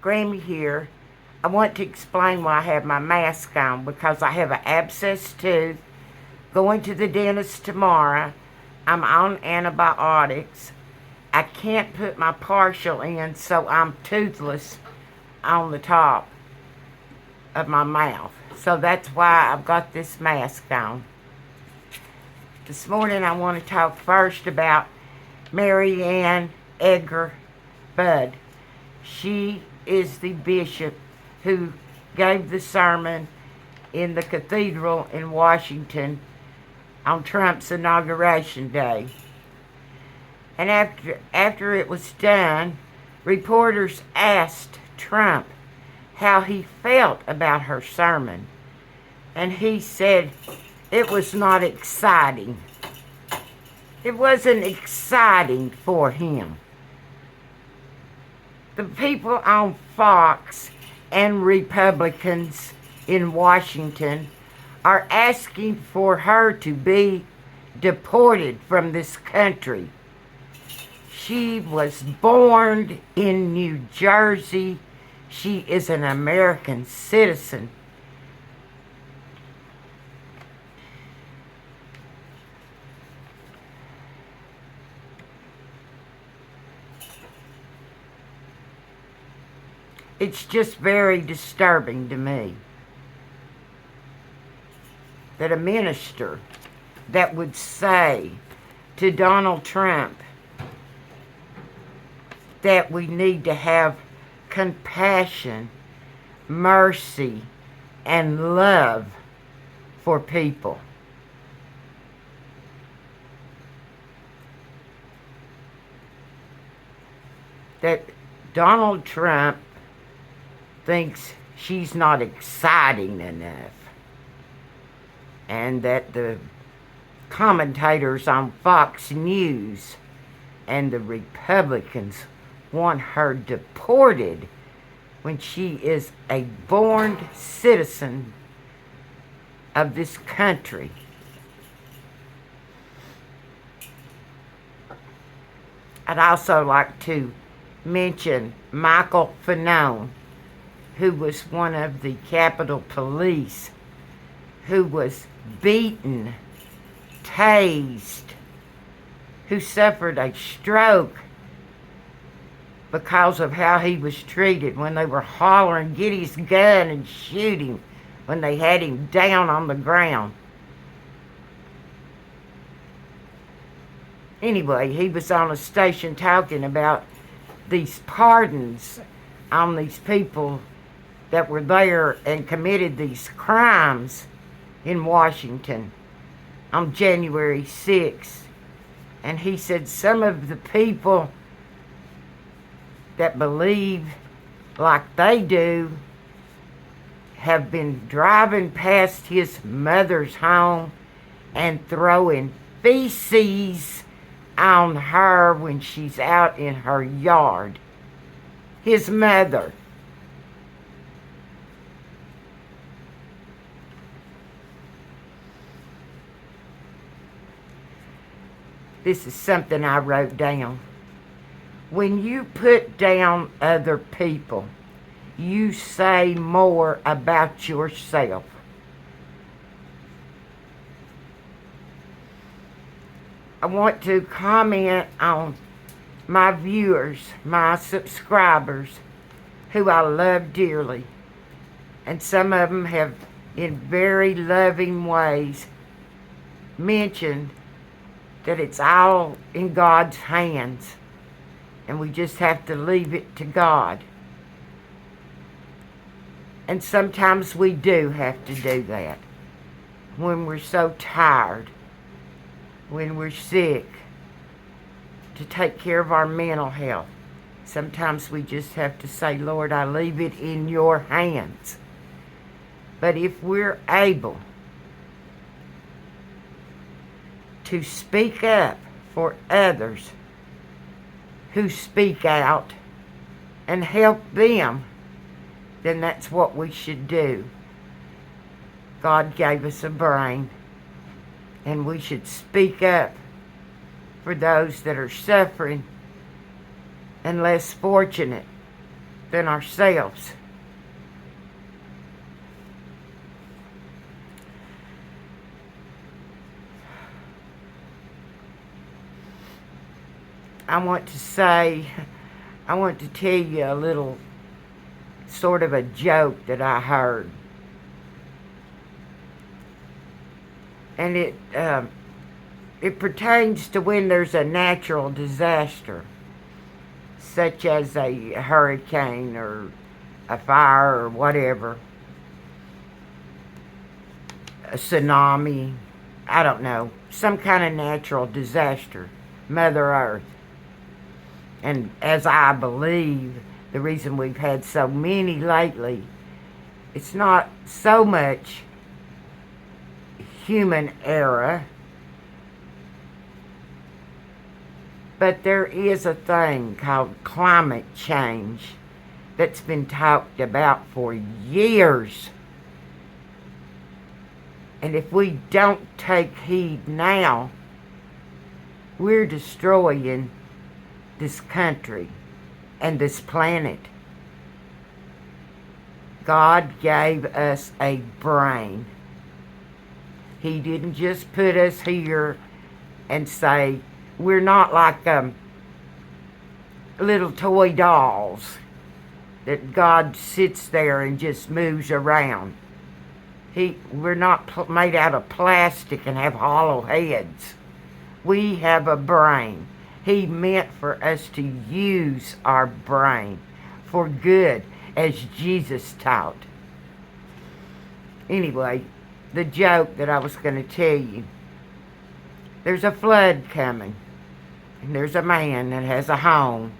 Grammy here. I want to explain why I have my mask on, because I have an abscess tooth, going to the dentist tomorrow. I'm on antibiotics. I can't put my partial in, so I'm toothless on the top of my mouth. So that's why I've got this mask on. This morning I want to talk first about Mary Ann Edgar Budd. She is the bishop who gave the sermon in the cathedral in Washington on Trump's inauguration day. And after it was done, reporters asked Trump how he felt about her sermon. And he said it was not exciting. It wasn't exciting for him. The people on Fox and Republicans in Washington are asking for her to be deported from this country. She was born in New Jersey. She is an American citizen. It's just very disturbing to me that a minister that would say to Donald Trump that we need to have compassion, mercy, and love for people. That Donald Trump thinks she's not exciting enough, and that the commentators on Fox News and the Republicans want her deported when she is a born citizen of this country. I'd also like to mention Michael Fanone, who was one of the Capitol Police, who was beaten, tased, who suffered a stroke because of how he was treated when they were hollering, "Get his gun and shoot him," when they had him down on the ground. Anyway, he was on a station talking about these pardons on these people that were there and committed these crimes in Washington on January 6th. And he said some of the people that believe like they do have been driving past his mother's home and throwing feces on her when she's out in her yard. His mother. This is something I wrote down. When you put down other people, you say more about yourself. I want to comment on my viewers, my subscribers, who I love dearly. And some of them have, in very loving ways, mentioned that it's all in God's hands, and we just have to leave it to God. And sometimes we do have to do that when we're so tired, when we're sick, to take care of our mental health. Sometimes we just have to say, "Lord, I leave it in your hands." But if we're able to speak up for others who speak out and help them, then that's what we should do. God gave us a brain, and we should speak up for those that are suffering and less fortunate than ourselves. I want to tell you a little sort of a joke that I heard. And it pertains to when there's a natural disaster, such as a hurricane or a fire or whatever, a tsunami, I don't know, some kind of natural disaster, Mother Earth. And as I believe, the reason we've had so many lately, it's not so much human error, but there is a thing called climate change that's been talked about for years. And if we don't take heed now, we're destroying this country and this planet. God gave us a brain. He didn't just put us here and say, we're not like little toy dolls that God sits there and just moves around. We're not made out of plastic and have hollow heads. We have a brain. He meant for us to use our brain for good, as Jesus taught. Anyway, the joke that I was going to tell you. There's a flood coming. And there's a man that has a home.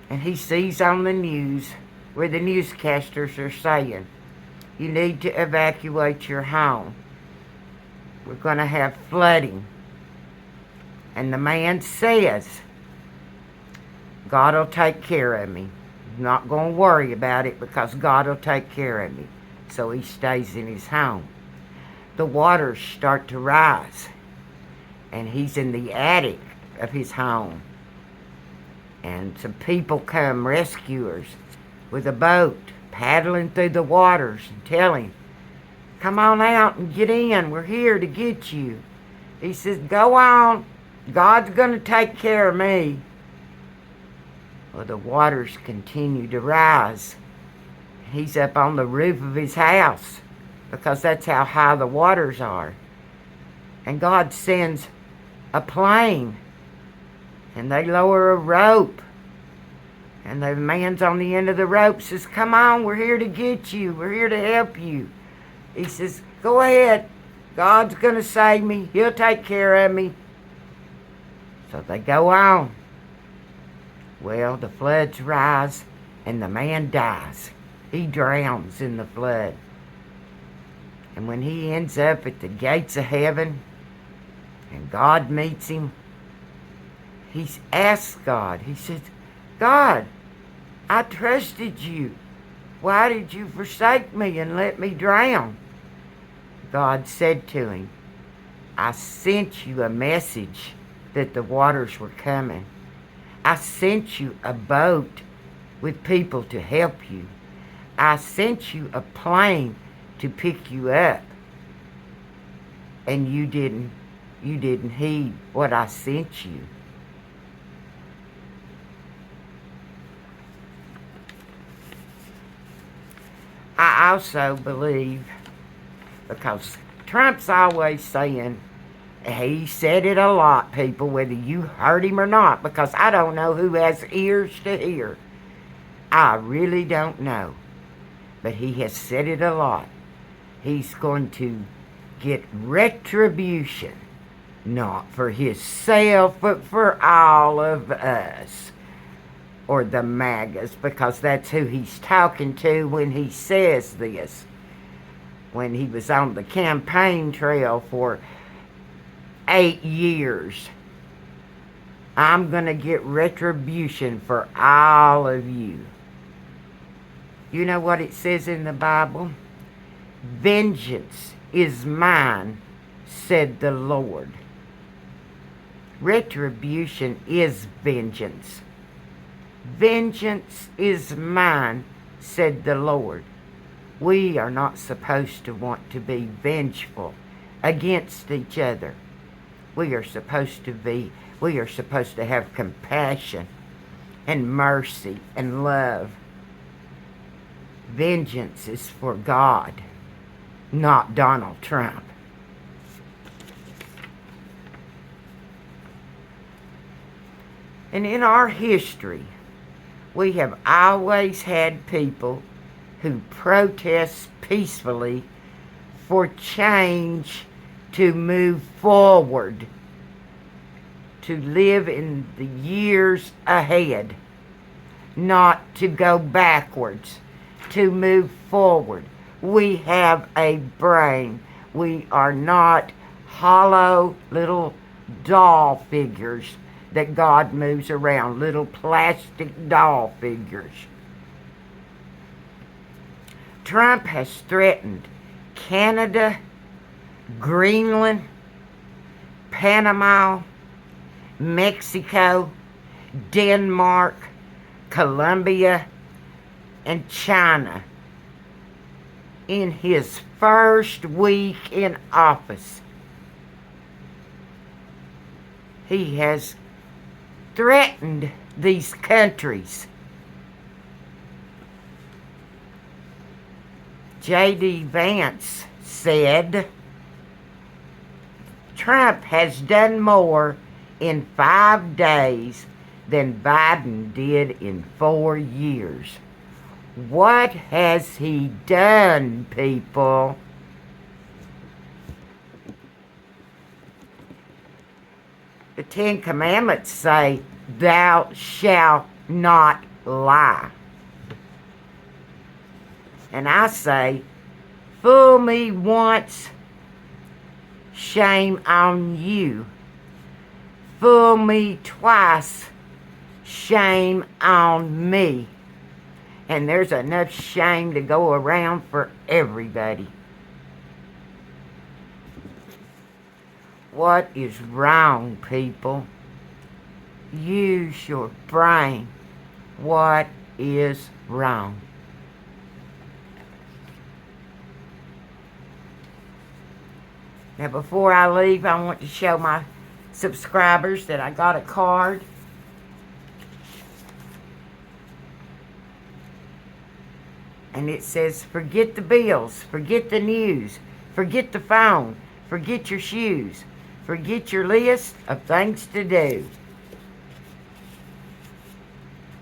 And he sees on the news where the newscasters are saying, you need to evacuate your home. We're going to have flooding. And the man says, God will take care of me. I'm not going to worry about it because God will take care of me. So he stays in his home. The waters start to rise. And he's in the attic of his home. And some people come, rescuers, with a boat, paddling through the waters and tell him, come on out and get in. We're here to get you. He says, go on. God's going to take care of me. Well, the waters continue to rise. He's up on the roof of his house because that's how high the waters are. And God sends a plane and they lower a rope. And the man's on the end of the rope says, come on, we're here to get you. We're here to help you. He says, go ahead. God's going to save me. He'll take care of me. So they go on. Well, the floods rise and the man dies. He drowns in the flood. And when he ends up at the gates of heaven and God meets him, he asks God, he says, God, I trusted you. Why did you forsake me and let me drown? God said to him, I sent you a message that the waters were coming. I sent you a boat with people to help you. I sent you a plane to pick you up. And you didn't heed what I sent you. I also believe, because Trump's always saying, he said it a lot, people, whether you heard him or not, because I don't know who has ears to hear. I really don't know. But he has said it a lot. He's going to get retribution, not for himself, but for all of us. Or the MAGAs, because that's who he's talking to when he says this. When he was on the campaign trail for 8 years. I'm going to get retribution for all of you. You know what it says in the Bible? Vengeance is mine, said the Lord. Retribution is vengeance. Vengeance is mine, said the Lord. We are not supposed to want to be vengeful against each other. We are supposed to have compassion and mercy and love. Vengeance is for God, not Donald Trump. And in our history, we have always had people who protest peacefully for change to move forward, to live in the years ahead, not to go backwards, to move forward. We have a brain. We are not hollow little doll figures that God moves around, little plastic doll figures. Trump has threatened Canada, Greenland, Panama, Mexico, Denmark, Colombia, and China in his first week in office. He has threatened these countries. J.D. Vance said, Trump has done more in 5 days than Biden did in 4 years. What has he done, people? The 10 Commandments say, thou shalt not lie. And I say, fool me once, shame on you. Fool me twice, shame on me. And there's enough shame to go around for everybody. What is wrong, people? Use your brain. What is wrong? Now, before I leave, I want to show my subscribers that I got a card. And it says, forget the bills, forget the news, forget the phone, forget your shoes, forget your list of things to do.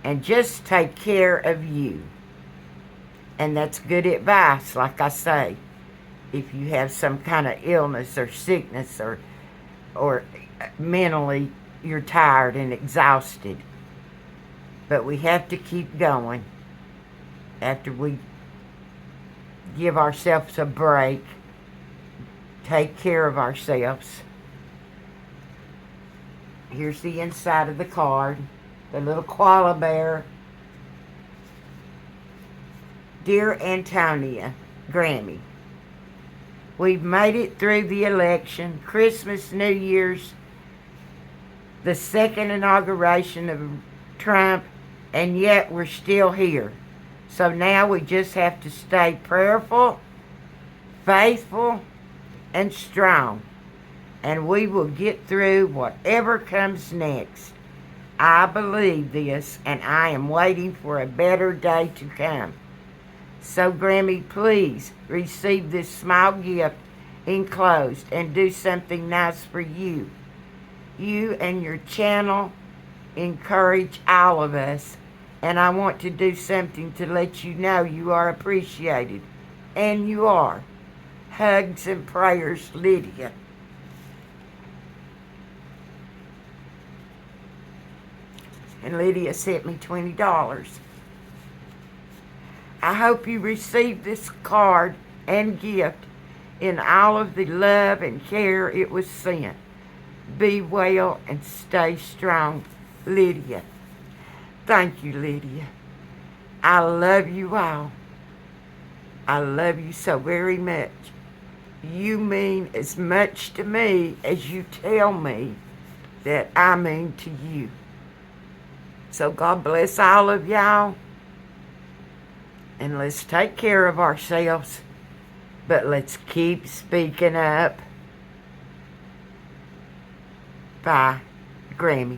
And just take care of you. And that's good advice, like I say. If you have some kind of illness or sickness or mentally you're tired and exhausted. But we have to keep going after we give ourselves a break, take care of ourselves. Here's the inside of the card, the little koala bear. Dear Antonia, Grammy, we've made it through the election, Christmas, New Year's, the second inauguration of Trump, and yet we're still here. So now we just have to stay prayerful, faithful, and strong. And we will get through whatever comes next. I believe this, and I am waiting for a better day to come. So, Grammy, please receive this small gift enclosed and do something nice for you. You and your channel encourage all of us, and I want to do something to let you know you are appreciated. And you are. Hugs and prayers, Lydia. And Lydia sent me $20. I hope you receive this card and gift in all of the love and care it was sent. Be well and stay strong, Lydia. Thank you, Lydia. I love you all. I love you so very much. You mean as much to me as you tell me that I mean to you. So God bless all of y'all. And let's take care of ourselves. But let's keep speaking up. Bye, Grammy.